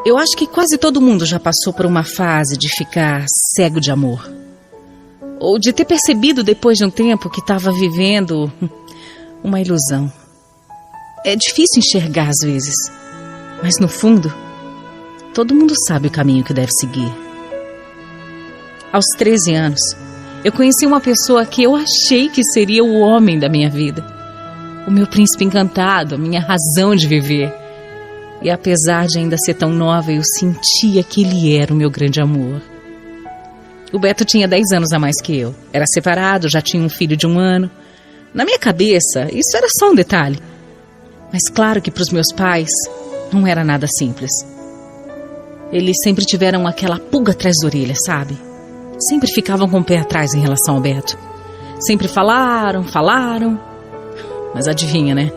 Eu acho que quase todo mundo já passou por uma fase de ficar cego de amor. Ou de ter percebido depois de um tempo que estava vivendo uma ilusão. É difícil enxergar às vezes, mas no fundo, todo mundo sabe o caminho que deve seguir. Aos 13 anos, eu conheci uma pessoa que eu achei que seria o homem da minha vida. O meu príncipe encantado, a minha razão de viver. E apesar de ainda ser tão nova, eu sentia que ele era o meu grande amor. O Beto tinha 10 anos a mais que eu. Era separado, já tinha um filho de 1 ano. Na minha cabeça, isso era só um detalhe. Mas claro que para os meus pais, não era nada simples. Eles sempre tiveram aquela pulga atrás da orelha, sabe? Sempre ficavam com o pé atrás em relação ao Beto. Sempre falaram. Mas adivinha, né?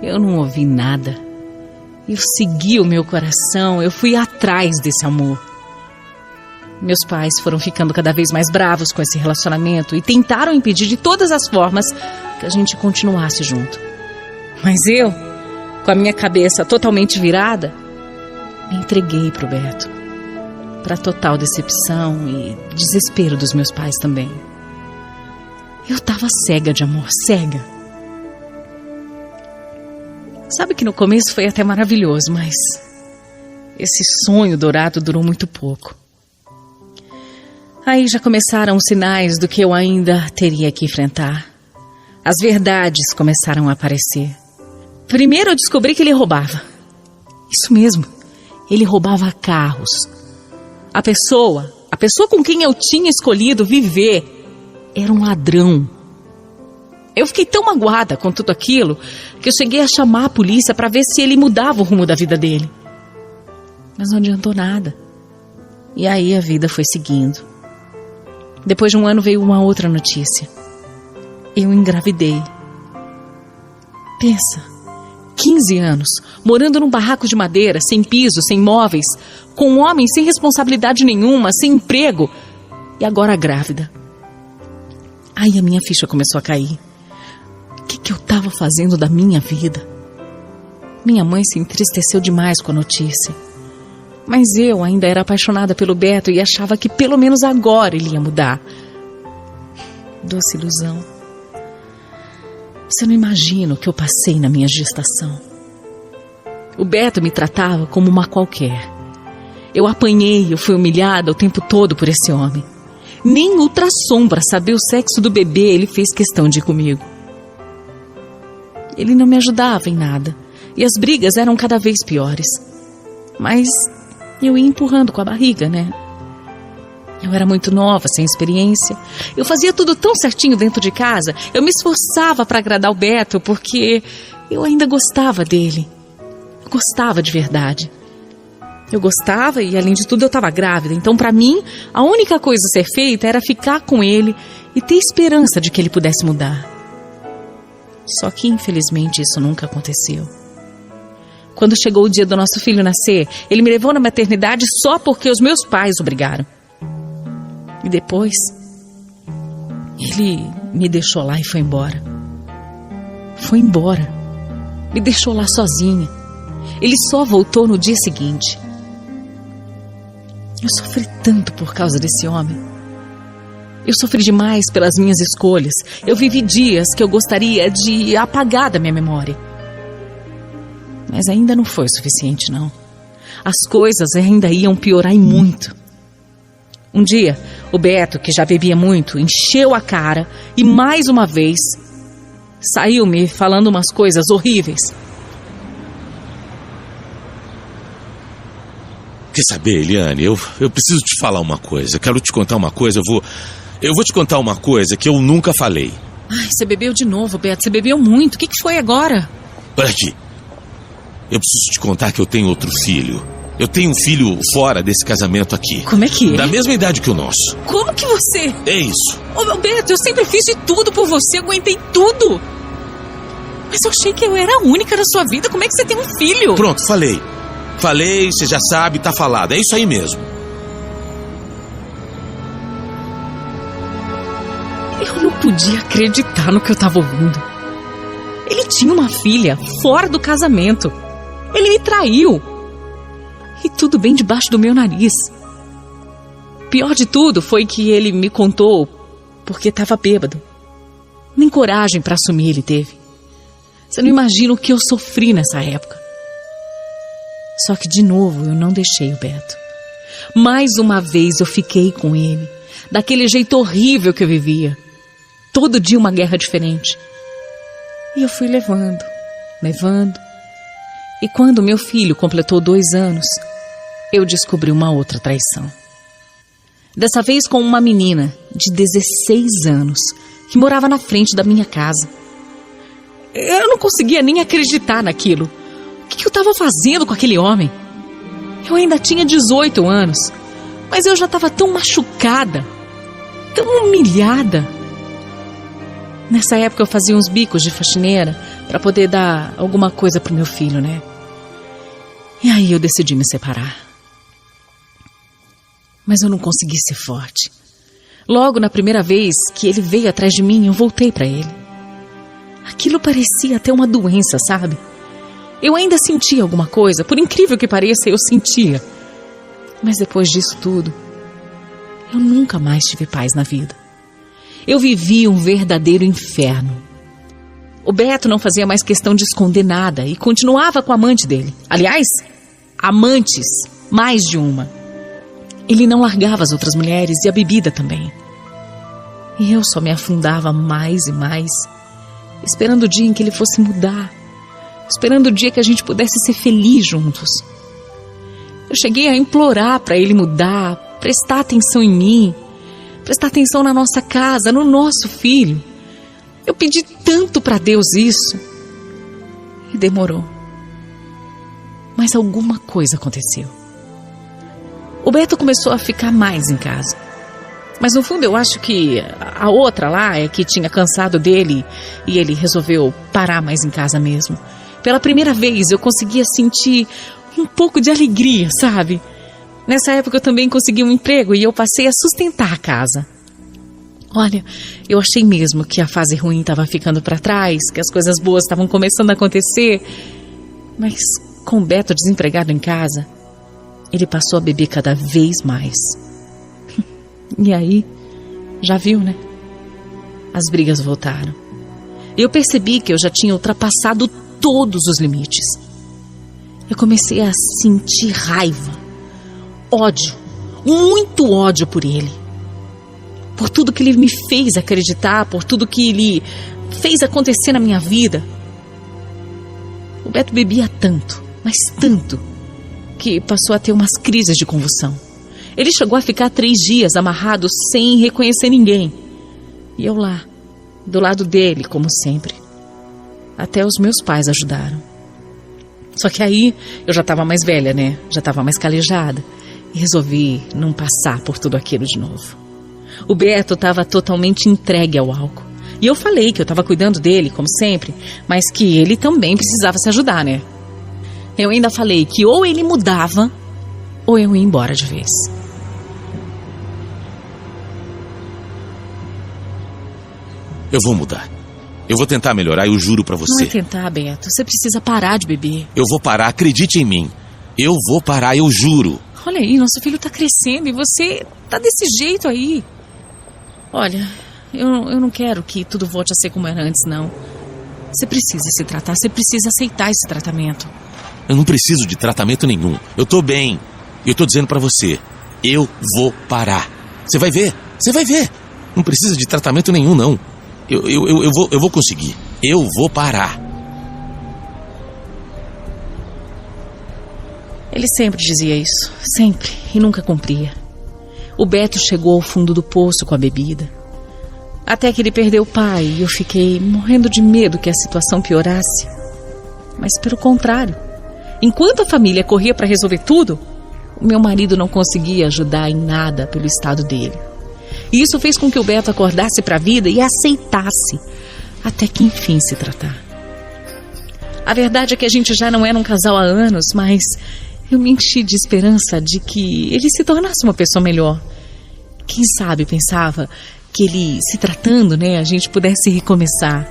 Eu não ouvi nada. Eu segui o meu coração, eu fui atrás desse amor. Meus pais foram ficando cada vez mais bravos com esse relacionamento e tentaram impedir de todas as formas que a gente continuasse junto. Mas eu, com a minha cabeça totalmente virada, me entreguei pro Beto. Para total decepção e desespero dos meus pais também. Eu tava cega de amor, cega. Sabe que no começo foi até maravilhoso, mas esse sonho dourado durou muito pouco. Aí já começaram os sinais do que eu ainda teria que enfrentar. As verdades começaram a aparecer. Primeiro eu descobri que ele roubava. Isso mesmo, ele roubava carros. A pessoa com quem eu tinha escolhido viver era um ladrão. Eu fiquei tão magoada com tudo aquilo que eu cheguei a chamar a polícia para ver se ele mudava o rumo da vida dele. Mas não adiantou nada. E aí a vida foi seguindo. Depois de 1 ano veio uma outra notícia. Eu engravidei. Pensa, 15 anos, morando num barraco de madeira, sem piso, sem móveis, com um homem sem responsabilidade nenhuma, sem emprego, e agora grávida. Aí a minha ficha começou a cair. O que eu estava fazendo da minha vida? Minha mãe se entristeceu demais com a notícia. Mas eu ainda era apaixonada pelo Beto e achava que pelo menos agora ele ia mudar. Doce ilusão. Você não imagina o que eu passei na minha gestação. O Beto me tratava como uma qualquer. Eu apanhei, eu fui humilhada o tempo todo por esse homem. Nem ultrassom para saber o sexo do bebê ele fez questão de ir comigo. Ele não me ajudava em nada. E as brigas eram cada vez piores. Mas eu ia empurrando com a barriga, né? Eu era muito nova, sem experiência. Eu fazia tudo tão certinho dentro de casa. Eu me esforçava para agradar o Beto porque eu ainda gostava dele. Eu gostava de verdade. Eu gostava e, além de tudo, eu estava grávida. Então, para mim, a única coisa a ser feita era ficar com ele e ter esperança de que ele pudesse mudar. Só que, infelizmente, isso nunca aconteceu. Quando chegou o dia do nosso filho nascer, ele me levou na maternidade só porque os meus pais obrigaram. E depois, ele me deixou lá e foi embora. Foi embora. Me deixou lá sozinha. Ele só voltou no dia seguinte. Eu sofri tanto por causa desse homem. Eu sofri demais pelas minhas escolhas. Eu vivi dias que eu gostaria de apagar da minha memória. Mas ainda não foi o suficiente, não. As coisas ainda iam piorar e muito. Um dia, o Beto, que já bebia muito, encheu a cara e, mais uma vez, saiu me falando umas coisas horríveis. Quer saber, Eliane, eu preciso te falar uma coisa. Quero te contar uma coisa. Eu vou te contar uma coisa que eu nunca falei. Ai, você bebeu de novo, Beto. Você bebeu muito. O que foi agora? Olha aqui. Eu preciso te contar que eu tenho outro filho. Eu tenho um filho fora desse casamento aqui. Como é que é? Da mesma idade que o nosso. Como que você... É isso. Ô, Beto, eu sempre fiz de tudo por você. Aguentei tudo. Mas eu achei que eu era a única na sua vida. Como é que você tem um filho? Pronto, falei. Falei, você já sabe, tá falado. É isso aí mesmo. Eu não podia acreditar no que eu tava ouvindo. Ele tinha uma filha fora do casamento. Ele me traiu. E tudo bem debaixo do meu nariz. Pior de tudo foi que ele me contou porque estava bêbado. Nem coragem para assumir ele teve. Você não imagina o que eu sofri nessa época. Só que de novo eu não deixei o Beto. Mais uma vez eu fiquei com ele, daquele jeito horrível que eu vivia. Todo dia uma guerra diferente. E eu fui levando. E quando meu filho completou 2 anos, eu descobri uma outra traição. Dessa vez com uma menina de 16 anos, que morava na frente da minha casa. Eu não conseguia nem acreditar naquilo. O que eu estava fazendo com aquele homem? Eu ainda tinha 18 anos, mas eu já estava tão machucada, tão humilhada. Nessa época eu fazia uns bicos de faxineira para poder dar alguma coisa pro meu filho, né? E aí eu decidi me separar. Mas eu não consegui ser forte. Logo na primeira vez que ele veio atrás de mim, eu voltei para ele. Aquilo parecia até uma doença, sabe? Eu ainda sentia alguma coisa, por incrível que pareça, eu sentia. Mas depois disso tudo, eu nunca mais tive paz na vida. Eu vivi um verdadeiro inferno. O Beto não fazia mais questão de esconder nada e continuava com a amante dele. Aliás, amantes, mais de uma. Ele não largava as outras mulheres e a bebida também. E eu só me afundava mais e mais, esperando o dia em que ele fosse mudar, esperando o dia que a gente pudesse ser feliz juntos. Eu cheguei a implorar para ele mudar, prestar atenção em mim, prestar atenção na nossa casa, no nosso filho. Eu pedi tanto para Deus isso. E demorou. Mas alguma coisa aconteceu. O Beto começou a ficar mais em casa. Mas no fundo eu acho que a outra lá é que tinha cansado dele e ele resolveu parar mais em casa mesmo. Pela primeira vez eu conseguia sentir um pouco de alegria, sabe? Nessa época eu também consegui um emprego e eu passei a sustentar a casa. Olha, eu achei mesmo que a fase ruim estava ficando para trás, que as coisas boas estavam começando a acontecer. Mas com o Beto desempregado em casa, ele passou a beber cada vez mais. E aí, já viu, né? As brigas voltaram. Eu percebi que eu já tinha ultrapassado todos os limites. Eu comecei a sentir raiva, ódio, muito ódio por ele. Por tudo que ele me fez acreditar, por tudo que ele fez acontecer na minha vida. O Beto bebia tanto, mas tanto, que passou a ter umas crises de convulsão. Ele chegou a ficar 3 dias amarrado sem reconhecer ninguém. E eu lá, do lado dele, como sempre. Até os meus pais ajudaram. Só que aí eu já estava mais velha, né? Já estava mais calejada. E resolvi não passar por tudo aquilo de novo. O Beto estava totalmente entregue ao álcool. E eu falei que eu estava cuidando dele, como sempre, mas que ele também precisava se ajudar, né? Eu ainda falei que ou ele mudava, ou eu ia embora de vez. Eu vou mudar. Eu vou tentar melhorar, eu juro pra você. Não é tentar, Beto. Você precisa parar de beber. Eu vou parar, acredite em mim. Eu vou parar, eu juro. Olha aí, nosso filho tá crescendo e você tá desse jeito aí. Olha, eu não quero que tudo volte a ser como era antes, não. Você precisa se tratar, você precisa aceitar esse tratamento. Eu não preciso de tratamento nenhum. Eu tô bem. Eu tô dizendo pra você, eu vou parar. Você vai ver, você vai ver. Não precisa de tratamento nenhum, não. Eu vou conseguir. Eu vou parar. Ele sempre dizia isso, sempre, e nunca cumpria. O Beto chegou ao fundo do poço com a bebida. Até que ele perdeu o pai e eu fiquei morrendo de medo que a situação piorasse. Mas pelo contrário, enquanto a família corria para resolver tudo, o meu marido não conseguia ajudar em nada pelo estado dele. E isso fez com que o Beto acordasse para a vida e aceitasse, até que enfim se tratar. A verdade é que a gente já não era um casal há anos, mas eu me enchi de esperança de que ele se tornasse uma pessoa melhor. Quem sabe pensava que ele, se tratando, né, a gente pudesse recomeçar.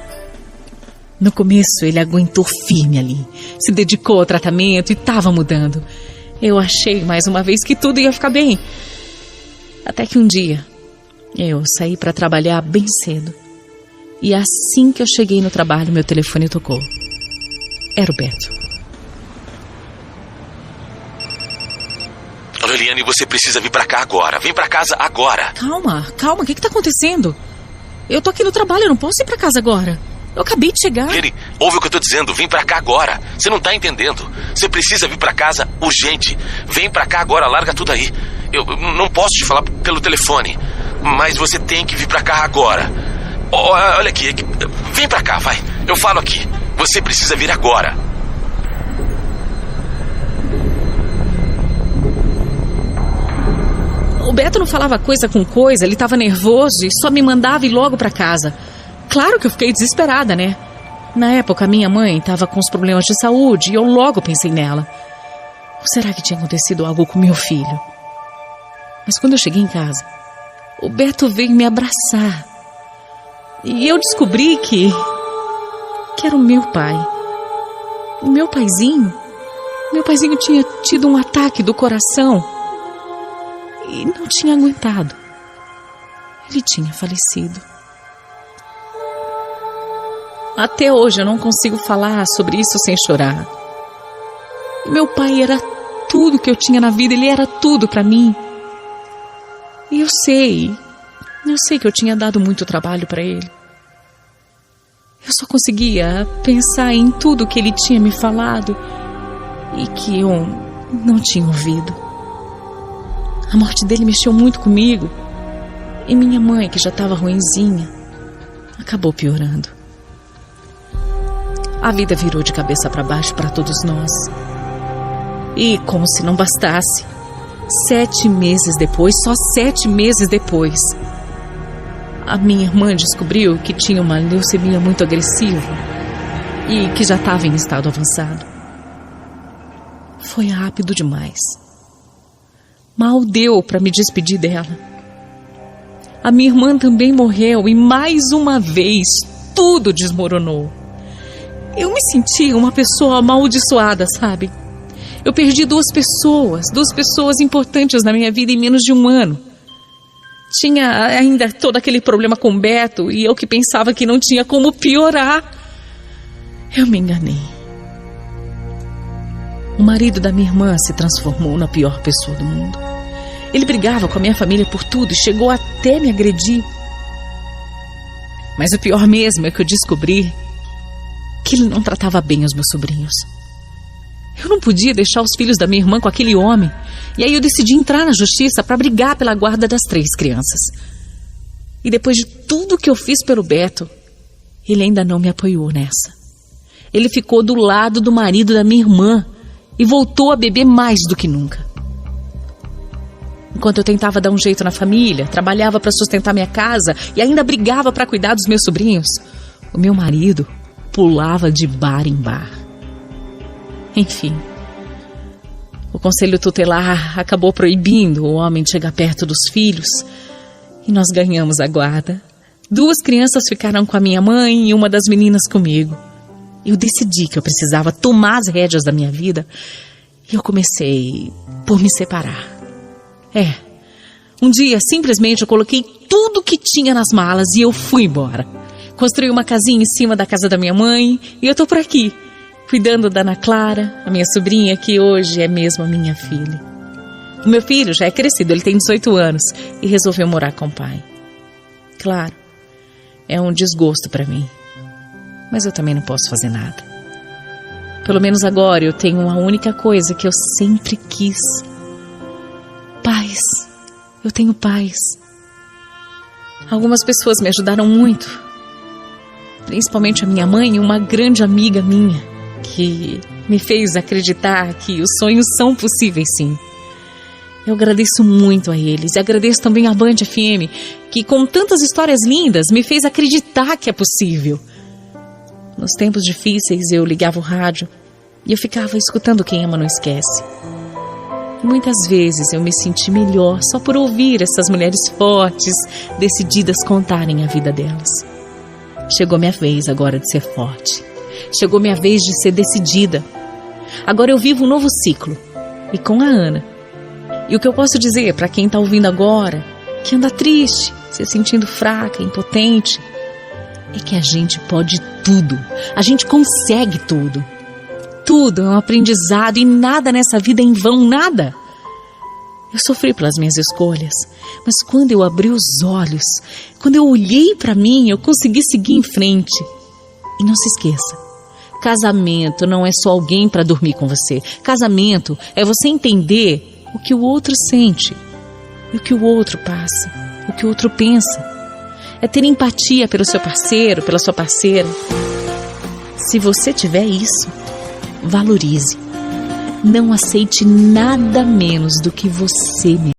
No começo ele aguentou firme ali, se dedicou ao tratamento e estava mudando. Eu achei mais uma vez que tudo ia ficar bem. Até que um dia, eu saí para trabalhar bem cedo. E assim que eu cheguei no trabalho, meu telefone tocou. Era o Beto. Eliane, você precisa vir pra cá agora. Vem pra casa agora. Calma. O que tá acontecendo? Eu tô aqui no trabalho, eu não posso ir pra casa agora. Eu acabei de chegar. Eliane, ouve o que eu tô dizendo. Vem pra cá agora. Você não tá entendendo. Você precisa vir pra casa urgente. Vem pra cá agora, larga tudo aí. Eu não posso te falar pelo telefone, mas você tem que vir pra cá agora. Olha aqui. Vem pra cá, vai. Eu falo aqui. Você precisa vir agora. O Beto não falava coisa com coisa, ele tava nervoso e só me mandava ir logo pra casa. Claro que eu fiquei desesperada, né? Na época, minha mãe tava com os problemas de saúde e eu logo pensei nela. Ou será que tinha acontecido algo com meu filho? Mas quando eu cheguei em casa, o Beto veio me abraçar. E eu descobri que era o meu pai. O meu paizinho. Meu paizinho tinha tido um ataque do coração e não tinha aguentado. Ele tinha falecido. Até hoje eu não consigo falar sobre isso sem chorar. Meu pai era tudo que eu tinha na vida, ele era tudo pra mim. E eu sei que eu tinha dado muito trabalho pra ele. Eu só conseguia pensar em tudo que ele tinha me falado e que eu não tinha ouvido. A morte dele mexeu muito comigo e minha mãe, que já estava ruinzinha, acabou piorando. A vida virou de cabeça para baixo para todos nós. E como se não bastasse, 7 meses depois, só 7 meses depois, a minha irmã descobriu que tinha uma leucemia muito agressiva e que já estava em estado avançado. Foi rápido demais. Mal deu para me despedir dela. A minha irmã também morreu e mais uma vez tudo desmoronou. Eu me senti uma pessoa amaldiçoada, sabe? Eu perdi duas pessoas importantes na minha vida em menos de um ano. Tinha ainda todo aquele problema com o Beto e eu que pensava que não tinha como piorar. Eu me enganei. O marido da minha irmã se transformou na pior pessoa do mundo. Ele brigava com a minha família por tudo e chegou até me agredir. Mas o pior mesmo é que eu descobri que ele não tratava bem os meus sobrinhos. Eu não podia deixar os filhos da minha irmã com aquele homem. E aí eu decidi entrar na justiça para brigar pela guarda das 3 crianças. E depois de tudo que eu fiz pelo Beto, ele ainda não me apoiou nessa. Ele ficou do lado do marido da minha irmã e voltou a beber mais do que nunca. Enquanto eu tentava dar um jeito na família, trabalhava para sustentar minha casa e ainda brigava para cuidar dos meus sobrinhos, o meu marido pulava de bar em bar. Enfim, o conselho tutelar acabou proibindo o homem de chegar perto dos filhos e nós ganhamos a guarda. 2 crianças ficaram com a minha mãe e uma das meninas comigo. Eu decidi que eu precisava tomar as rédeas da minha vida e eu comecei por me separar. Um dia, simplesmente, eu coloquei tudo que tinha nas malas e eu fui embora. Construí uma casinha em cima da casa da minha mãe e eu tô por aqui, cuidando da Ana Clara, a minha sobrinha, que hoje é mesmo a minha filha. O meu filho já é crescido, ele tem 18 anos e resolveu morar com o pai. Claro, é um desgosto pra mim, mas eu também não posso fazer nada. Pelo menos agora eu tenho a única coisa que eu sempre quis. Paz. Eu tenho paz. Algumas pessoas me ajudaram muito, principalmente a minha mãe e uma grande amiga minha, que me fez acreditar que os sonhos são possíveis, sim. Eu agradeço muito a eles e agradeço também à Band FM, que com tantas histórias lindas me fez acreditar que é possível. Nos tempos difíceis eu ligava o rádio e eu ficava escutando Quem Ama Não Esquece. E muitas vezes eu me senti melhor só por ouvir essas mulheres fortes, decididas contarem a vida delas. Chegou minha vez agora de ser forte. Chegou minha vez de ser decidida. Agora eu vivo um novo ciclo. e com a Ana. E o que eu posso dizer para quem está ouvindo agora, que anda triste, se sentindo fraca, impotente, é que a gente pode tudo, a gente consegue tudo. Tudo é um aprendizado e nada nessa vida é em vão, nada. Eu sofri pelas minhas escolhas, mas quando eu abri os olhos, quando eu olhei para mim, eu consegui seguir em frente. E não se esqueça, casamento não é só alguém para dormir com você. Casamento é você entender o que o outro sente, e o que o outro passa, o que o outro pensa. É ter empatia pelo seu parceiro, pela sua parceira. Se você tiver isso, valorize. Não aceite nada menos do que você mesmo.